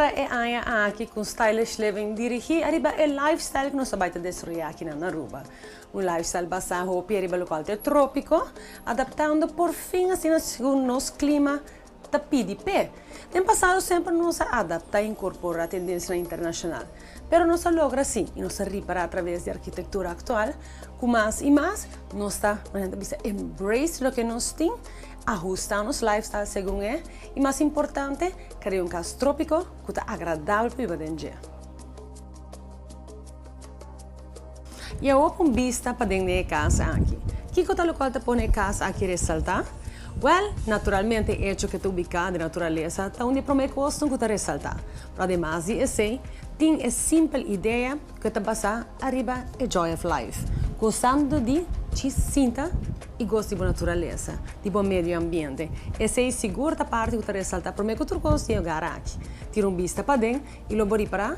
era aqui com stylish living dirigir arriba o lifestyle que nós vai te destruir aqui na Aruba. Um lifestyle basado em arriba local trópico, adaptando por fim assim segundo nosso clima da PDP. Tem passado sempre nos adapta e incorpora a tendência internacional, pero não se logra assim e não se repara através da arquitetura atual, com mais e mais, nós está embrace o que nós temos, ajustamos lifestyle segundo é, e mais importante, criar um caso trópico que é agradável para o dia. E eu vou vista para dentro da casa aqui. Que coisa local te põe casa aqui ressaltar? Well, naturalmente, o hecho que tu ubicado de natureza está onde promete costo que te ressaltar. Pero además de isso, tem a simples ideia que te passa arriba a joy of life, gostando de te sinta e gosto de natureza, tipo meio ambiente. Essa é a segunda parte que te ressalta, promete que tu gosta de jogar aqui. Tira vista para dentro e lo bori para,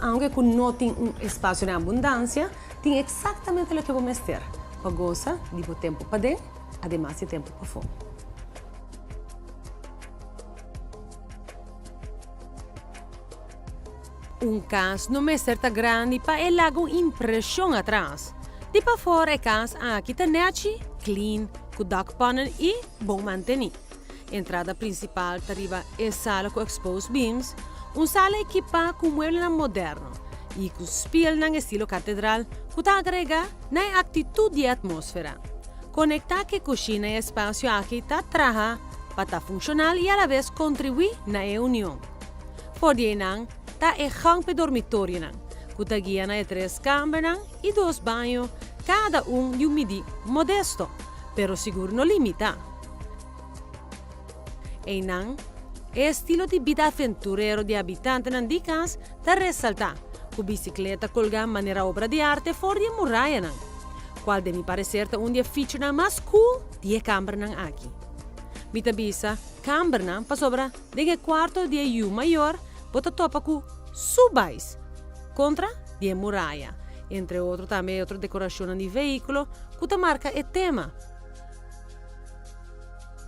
aunque não tem espaço de abundância, tem exatamente o que vou mostrar. Para gostar de tempo para dentro, además de tempo para fora. Caso não é certa grande para ele lago impressão atrás. De para fora é casa aqui está net, clean, com dakpannen e bom manter. Entrada principal arriba é sala com exposed beams, sala equipada com muebles moderno e com spiel no estilo catedral que agrega na atitude e atmosfera. Conectar que cozinha e espaço aqui está traja para estar funcional e a la vez contribuir na união. Por dienang tá é gang para dormitório nang, que guia na 3 câmaras e 2 banhos, cada de midi modesto, pero seguro no limita. E nang, é estilo de vida aventureiro de habitante nan di casa tá ressaltar, com bicicleta colgada maneira obra de arte fora de muralha nang, qual de me parecer tá dia feature mais cool de câmara nang aqui. Mita bisa, câmara nang pa sobra de quarto de maior, bota topa com subais contra de muralha, entre outros também outra decoração de veículo que marca o tema.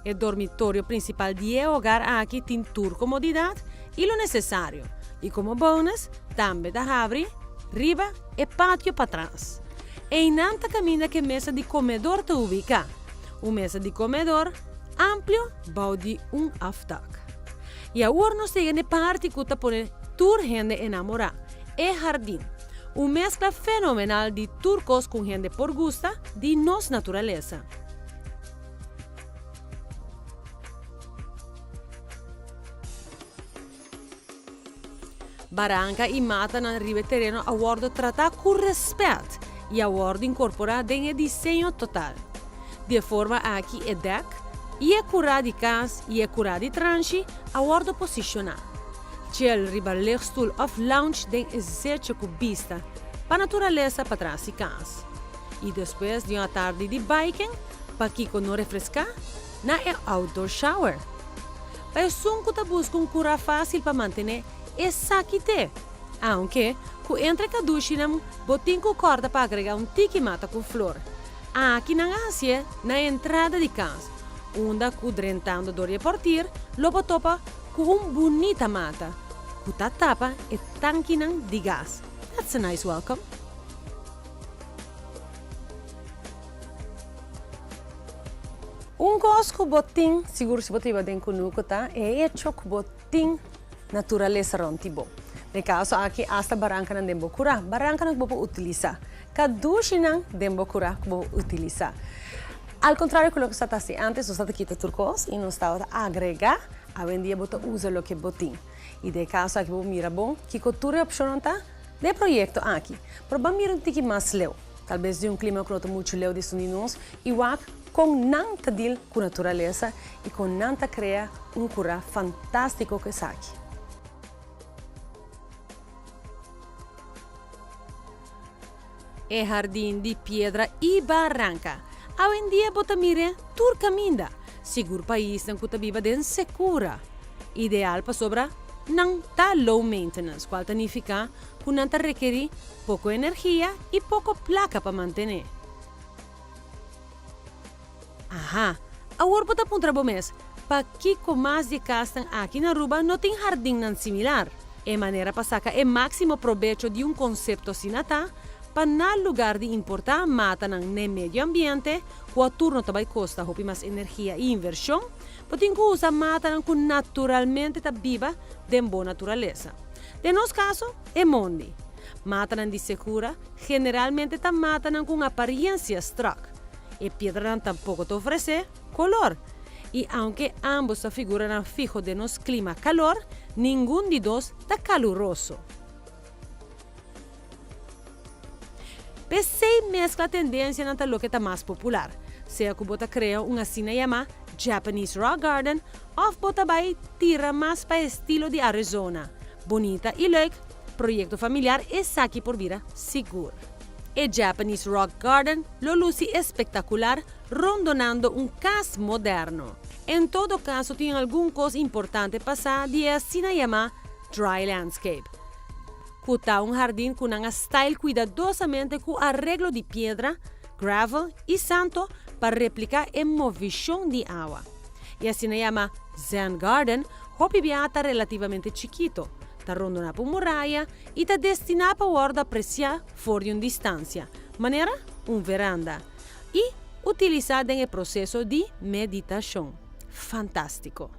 O dormitório principal de hogar aqui tem tour comodidade e o necessário, e como bônus também da abre riba e pátio para trás. E nanta caminha que mesa de comedor te ubica, mesa de comedor amplo bau de afdak. E agora nós temos a parte que põe tour gente enamorar, e jardim. Mescla fenomenal de turcos com gente por gusta de nossa natureza. Barranca e mata na riba terreno a bordo tratar com respeito e a bordo incorporar em desenho total. De forma aqui é deck, e é curar de casa e é curar de tranche a bordo posicionar. Gel riba stoel of lounge den exercício com vista para natureza para trás de casa. E depois de uma tarde de biking, para que não refrescar, na é outdoor shower. Para o que busca cura fácil para manter é saquite. Aunque, com entre cada duche, botem com corda para agregar tiki mata com flor. Aqui na Ásia, na entrada de casa, onde com drentando doria portir, lobo topa com bonita mata. Que tapa e tanque de gás. That's a nice welcome. Coisa que botim, seguro se botim bem conosco, tá? É hecho que botim natureza rontibo. No caso aqui, hasta barranca não dembo curar, barranca não vou utilizar. Kadushi não dembo curar que vou utilizar. Al contrário do que está assim antes, você quita turcos e não está a agregar, a vendia bota usa o que botim. E de caso aqui vou mirar bom, que cultura opção tá de projeto aqui. Pero vamos mirar que mais leu. Talvez de clima que não tem muito leu de suninos e com nanta deal com natureza e com nanta cria cura fantástico que está aqui. É jardim de pedra e barranca. Hoje em dia bota mire tur caminda. Seguro país não cuta viva den segura. Ideal para sobra não tá low maintenance, qual significa que não tá requerir pouco energia e pouco placa para manter. Aha, agora bota para um trabalho mês, para que com mais de casa aqui na Aruba não tem jardim não similar. E maneira para sacar o máximo provecho de um conceito sinatá, para no lugar de importar mata no meio ambiente, com a turno também custa mais energia e inversão, porque usa mata que naturalmente está viva de boa natureza. De nosso caso, é mondi. Mata de segura, generalmente está mata com aparência struck. E pedra tampouco te oferece color. E aunque ambos se figuran fijo de nos clima calor, nenhum de dos está caluroso. Pensei mescla a tendência na lo que está mais popular. Seja que bota cria uma cena chamada Japanese Rock Garden, ou bota vai tira mais para estilo de Arizona. Bonita e leuk, projeto familiar e saki por vida seguro. E Japanese Rock Garden lo luce espectacular, rondonando casa moderno. Em todo caso, tem alguma coisa importante passar de a cena chamada Dry Landscape. Cuta jardim com um style cuidadosamente com arreglo de pedra, gravel e santo para replicar a movição de água. E assim se chama Zen Garden, hopi está relativamente chiquito, está rondonado por muralha e está destinado para guardar apreciar fora de distância, maneira veranda, e utilizado em processo de meditação. Fantástico!